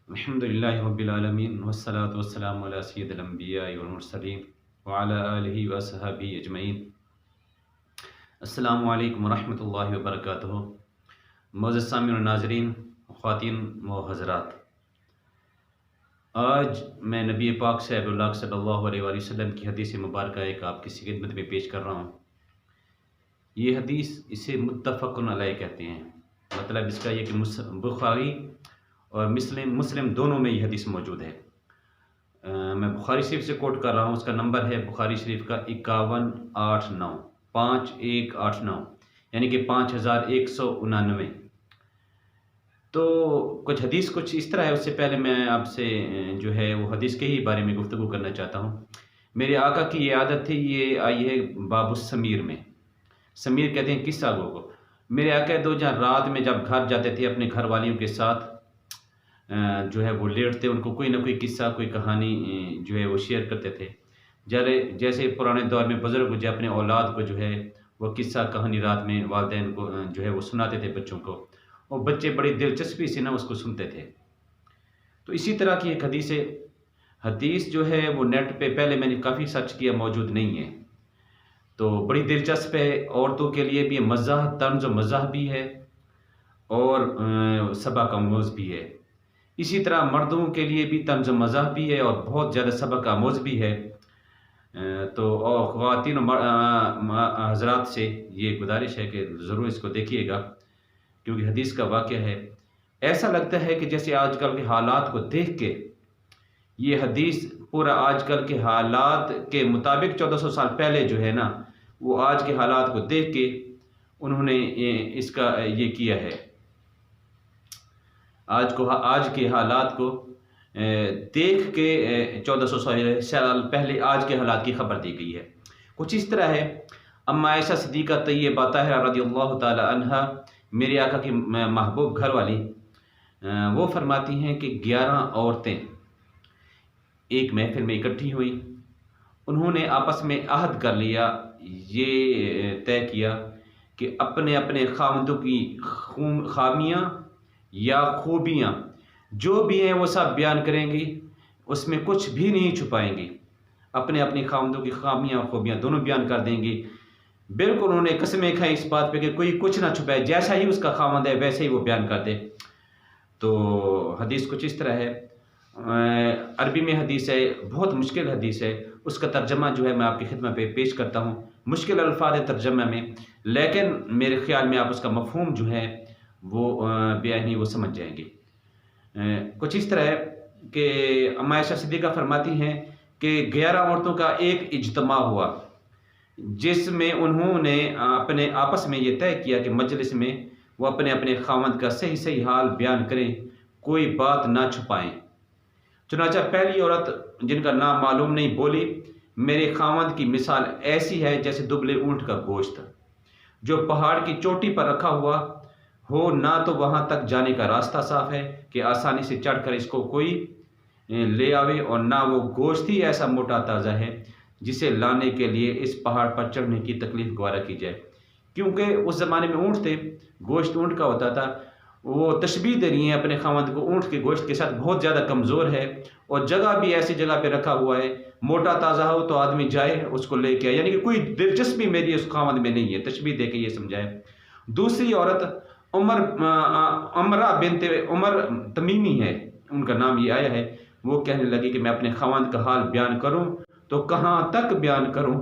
الحمد للہ رب العالمین والصلاة والسلام علی سید الانبیاء والمرسلین وعلی آلہ وصحبہ اجمعین۔ السلام علیکم ورحمۃ اللہ وبرکاتہ۔ معزز سامعین و ناظرین، خواتین و حضرات، آج میں نبی پاک صاحب اللہ صلی اللہ علیہ وآلہ وسلم کی حدیث مبارکہ ایک آپ کی خدمت میں پیش کر رہا ہوں۔ یہ حدیث اسے متفق علیہ کہتے ہیں، مطلب اس کا یہ کہ بخاری اور مسلم دونوں میں یہ حدیث موجود ہے۔ میں بخاری شریف سے کوٹ کر رہا ہوں، اس کا نمبر ہے بخاری شریف کا 5189 5189، یعنی کہ 5199۔ تو کچھ حدیث کچھ اس طرح ہے۔ اس سے پہلے میں آپ سے جو ہے وہ حدیث کے ہی بارے میں گفتگو کرنا چاہتا ہوں۔ میرے آقا کی یہ عادت تھی، یہ آئی ہے باب السمیر میں۔ سمیر کہتے ہیں قصہ گو کو۔ میرے آقا دو جہاں رات میں جب گھر جاتے تھے اپنے گھر والیوں کے ساتھ جو ہے وہ لیٹتے، ان کو کوئی نہ کوئی قصہ کوئی کہانی جو ہے وہ شیئر کرتے تھے۔ جیسے پرانے دور میں بزرگ جو اپنے اولاد کو جو ہے وہ قصہ کہانی رات میں والدین کو جو ہے وہ سناتے تھے بچوں کو، اور بچے بڑی دلچسپی سے اس کو سنتے تھے۔ تو اسی طرح کی ایک حدیث جو ہے وہ نیٹ پہ پہلے میں نے کافی سرچ کیا، موجود نہیں ہے، تو بڑی دلچسپ ہے۔ عورتوں کے لیے بھی مزاح، طنز و مزاح بھی ہے اور سبق آموز بھی ہے۔ اسی طرح مردوں کے لیے بھی طنز و مزاح بھی ہے اور بہت زیادہ سبق آموز بھی ہے۔ تو خواتین و حضرات سے یہ گزارش ہے کہ ضرور اس کو دیکھیے گا، کیونکہ حدیث کا واقعہ ہے۔ ایسا لگتا ہے کہ جیسے آج کل کے حالات کو دیکھ کے یہ حدیث پورا آج کل کے حالات کے مطابق 1400 سال پہلے جو ہے نا، وہ آج کے حالات کو دیکھ کے انہوں نے اس کا یہ کیا ہے، آج کے حالات کو دیکھ کے 1400 سال پہلے آج کے حالات کی خبر دی گئی ہے۔ کچھ اس طرح ہے۔ اما عائشہ صدیقہ طیبہ طاہرہ رضی اللہ تعالی عنہا، میرے آقا کی محبوب گھر والی، وہ فرماتی ہیں کہ 11 عورتیں ایک محفل میں اکٹھی ہوئیں۔ انہوں نے آپس میں عہد کر لیا، یہ طے کیا کہ اپنے اپنے خاوندوں کی خامیاں یا خوبیاں جو بھی ہیں وہ سب بیان کریں گی، اس میں کچھ بھی نہیں چھپائیں گی۔ اپنے اپنی خاوندوں کی خامیاں اور خوبیاں دونوں بیان کر دیں گی۔ بالکل انہوں نے قسمیں کھائیں اس بات پہ کہ کوئی کچھ نہ چھپائے، جیسا ہی اس کا خاوند ہے ویسے ہی وہ بیان کر دے۔ تو حدیث کچھ اس طرح ہے۔ عربی میں حدیث ہے، بہت مشکل حدیث ہے۔ اس کا ترجمہ جو ہے میں آپ کی خدمت پہ پیش کرتا ہوں۔ مشکل الفاظ ہے ترجمہ میں، لیکن میرے خیال میں آپ اس کا مفہوم جو ہے وہ بیانی وہ سمجھ جائیں گے۔ کچھ اس طرح ہے کہ اما عائشہ صدیقہ فرماتی ہیں کہ 11 عورتوں کا ایک اجتماع ہوا، جس میں انہوں نے اپنے آپس میں یہ طے کیا کہ مجلس میں وہ اپنے اپنے خاوند کا صحیح حال بیان کریں، کوئی بات نہ چھپائیں۔ چنانچہ پہلی عورت، جن کا نام معلوم نہیں، بولی، میرے خاوند کی مثال ایسی ہے جیسے دبلے اونٹ کا گوشت جو پہاڑ کی چوٹی پر رکھا ہوا ہو، نہ تو وہاں تک جانے کا راستہ صاف ہے کہ آسانی سے چڑھ کر اس کو کوئی لے آوے، اور نہ وہ گوشت ہی ایسا موٹا تازہ ہے جسے لانے کے لیے اس پہاڑ پر چڑھنے کی تکلیف گوارا کی جائے۔ کیونکہ اس زمانے میں اونٹ تھے، گوشت اونٹ کا ہوتا تھا۔ وہ تشبیہ دے رہی ہیں اپنے خاوند کو اونٹ کے گوشت کے ساتھ، بہت زیادہ کمزور ہے، اور جگہ بھی ایسی جگہ پہ رکھا ہوا ہے، موٹا تازہ ہو تو آدمی جائے اس کو لے کے آئے، یعنی کہ کوئی دلچسپی میری اس خاوند میں نہیں ہے، تشبیہ دے کے یہ سمجھائے۔ دوسری عورت عمرہ بنت عمر تمیمی ہے، ان کا نام یہ آیا ہے۔ وہ کہنے لگی کہ میں اپنے خاوند کا حال بیان کروں تو کہاں تک بیان کروں،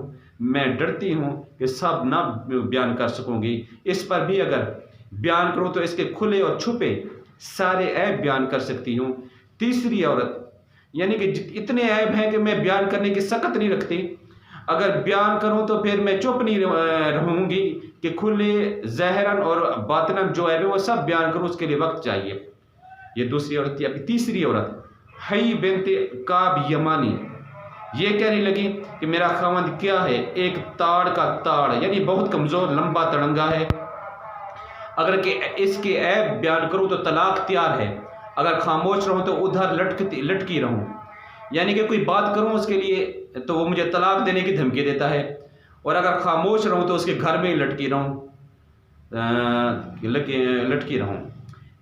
میں ڈرتی ہوں کہ سب نہ بیان کر سکوں گی، اس پر بھی اگر بیان کروں تو اس کے کھلے اور چھپے سارے عیب بیان کر سکتی ہوں۔ تیسری عورت، یعنی کہ اتنے عیب ہیں کہ میں بیان کرنے کی سکت نہیں رکھتی، اگر بیان کروں تو پھر میں چپ نہیں رہوں گی کہ کھلے ظاہراً اور باطناً جو عیب ہے وہ سب بیان کروں، اس کے لیے وقت چاہیے۔ یہ دوسری عورت تھی۔ ابھی تیسری عورت حی بنت کعب یمانی، یہ کہنے لگی کہ میرا خاوند کیا ہے، ایک تاڑ کا تاڑ، یعنی بہت کمزور، لمبا تڑنگا ہے، اگر کہ اس کے عیب بیان کروں تو طلاق تیار ہے، اگر خاموش رہوں تو ادھر لٹکی رہوں، یعنی کہ کوئی بات کروں اس کے لیے تو وہ مجھے طلاق دینے کی دھمکی دیتا ہے، اور اگر خاموش رہوں تو اس کے گھر میں ہی لٹکی رہوں۔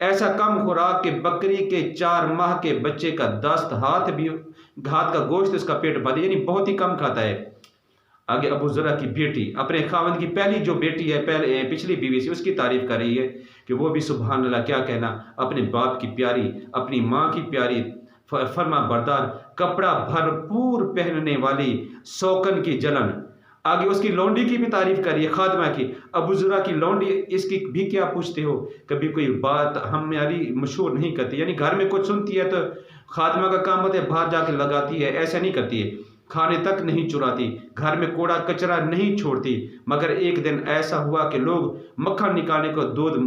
ایسا کم خوراک کہ بکری کے 4 ماہ کے بچے کا دست ہاتھ کا گوشت اس کا پیٹ بھر، یعنی بہت ہی کم کھاتا ہے۔ آگے ابو ذرا کی بیٹی اپنے خاوند کی پہلی جو بیٹی ہے، پچھلی بیوی سے، اس کی تعریف کر رہی ہے کہ وہ بھی سبحان اللہ، کیا کہنا، اپنے باپ کی پیاری، اپنی ماں کی پیاری، فرما بردار، کپڑا بھرپور پہننے والی، سوکن کی جلن۔ آگے اس کی لونڈی کی بھی تعریف کری ہے، خادمہ کی۔ ابو ذرا کی لونڈی، اس کی بھی کیا پوچھتے ہو، کبھی کوئی بات ہماری مشہور نہیں کرتی، یعنی گھر میں کچھ سنتی ہے تو خادمہ کا کام ہوتا ہے باہر جا کے لگاتی ہے، ایسا نہیں کرتی ہے، کھانے تک نہیں چراتی، گھر میں کوڑا کچرا نہیں چھوڑتی۔ مگر ایک دن ایسا ہوا کہ لوگ مکھن نکالنے کو دودھ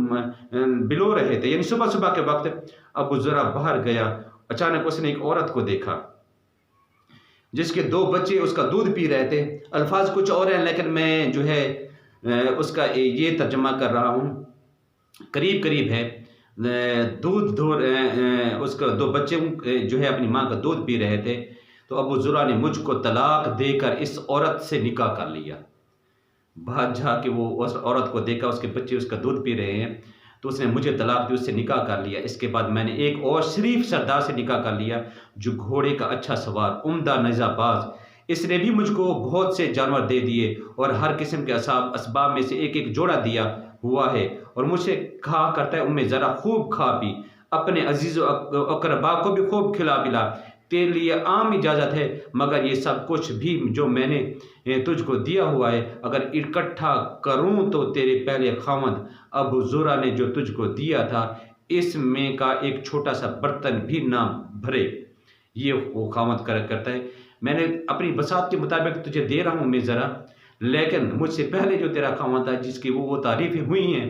بلو رہے تھے، یعنی صبح صبح کے وقت ابو ذرا باہر گیا، اچانک اس نے ایک عورت کو دیکھا جس کے 2 بچے اس کا دودھ پی رہے تھے۔ الفاظ کچھ اور ہیں لیکن میں جو ہے اس کا یہ ترجمہ کر رہا ہوں، قریب قریب ہے۔ دودھ اس کا 2 بچے جو ہے اپنی ماں کا دودھ پی رہے تھے، تو ابو ذرا نے مجھ کو طلاق دے کر اس عورت سے نکاح کر لیا۔ باہر جا کے وہ اس عورت کو دیکھا، اس کے بچے اس کا دودھ پی رہے ہیں، تو اس نے مجھے طلاق دی، اس سے نکاح کر لیا۔ اس کے بعد میں نے ایک اور شریف سردار سے نکاح کر لیا جو گھوڑے کا اچھا سوار، عمدہ نیزہ باز۔ اس نے بھی مجھ کو بہت سے جانور دے دیے اور ہر قسم کے اسباب میں سے ایک ایک جوڑا دیا ہوا ہے، اور مجھ سے کہا کرتا ہے امی ذرا خوب کھا پی، اپنے عزیز و اقربا کو بھی خوب کھلا پلا، تیرے لیے عام اجازت ہے، مگر یہ سب کچھ بھی جو میں نے تجھ کو دیا ہوا ہے اگر اکٹھا کروں تو تیرے پہلے خاوند ابو ذرا نے جو تجھ کو دیا تھا اس میں کا ایک چھوٹا سا برتن بھی نہ بھرے۔ یہ وہ خاوند کرتا ہے، میں نے اپنی بساط کے مطابق تجھے دے رہا ہوں میں ذرا، لیکن مجھ سے پہلے جو تیرا خاوند تھا جس کی وہ تعریفیں ہوئی ہیں،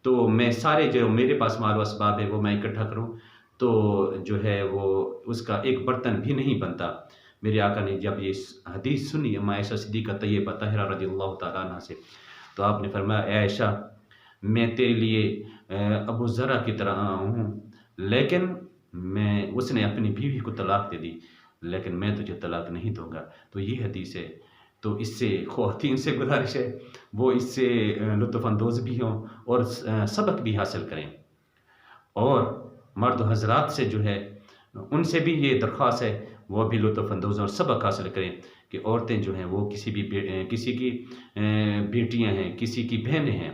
تو میں سارے جو میرے پاس مال و اسباب ہے وہ میں اکٹھا کروں تو جو ہے وہ اس کا ایک برتن بھی نہیں بنتا۔ میرے آقا نے جب یہ حدیث سنی اما عائشہ صدیقہ طیبہ طاہرہ رضی اللہ تعالیٰ عنہ سے، تو آپ نے فرمایا اے عائشہ، میں تیرے لیے ابو ذرا کی طرح ہوں، لیکن اس نے اپنی بیوی کو طلاق دے دی، لیکن میں تجھے طلاق نہیں دوں گا۔ تو یہ حدیث ہے، تو اس سے خواتین سے گزارش ہے وہ اس سے لطف اندوز بھی ہوں اور سبق بھی حاصل کریں، اور مرد و حضرات سے جو ہے ان سے بھی یہ درخواست ہے وہ بھی لطف اندوز اور سبق حاصل کریں کہ عورتیں جو ہیں وہ کسی کی بیٹیاں ہیں، کسی کی بہنیں ہیں،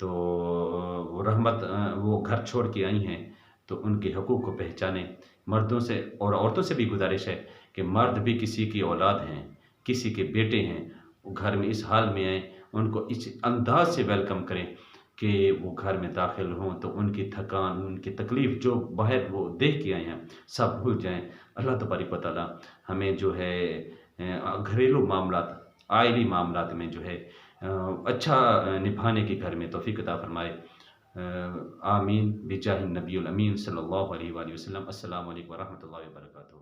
تو رحمت وہ گھر چھوڑ کے آئی ہیں تو ان کے حقوق کو پہچانیں۔ مردوں سے اور عورتوں سے بھی گزارش ہے کہ مرد بھی کسی کی اولاد ہیں، کسی کے بیٹے ہیں، وہ گھر میں اس حال میں آئیں، ان کو اس انداز سے ویلکم کریں کہ وہ گھر میں داخل ہوں تو ان کی تھکان، ان کی تکلیف جو باہر وہ دیکھ کے آئے ہیں سب بھول جائیں۔ اللہ تبارک و تعالیٰ ہمیں جو ہے گھریلو معاملات، عائلی معاملات میں جو ہے اچھا نبھانے کی گھر میں توفیق عطا فرمائے۔ آمین بجاہ النبی الامین صلی اللہ علیہ وآلہ وسلم۔ السلام علیکم ورحمۃ اللہ وبرکاتہ۔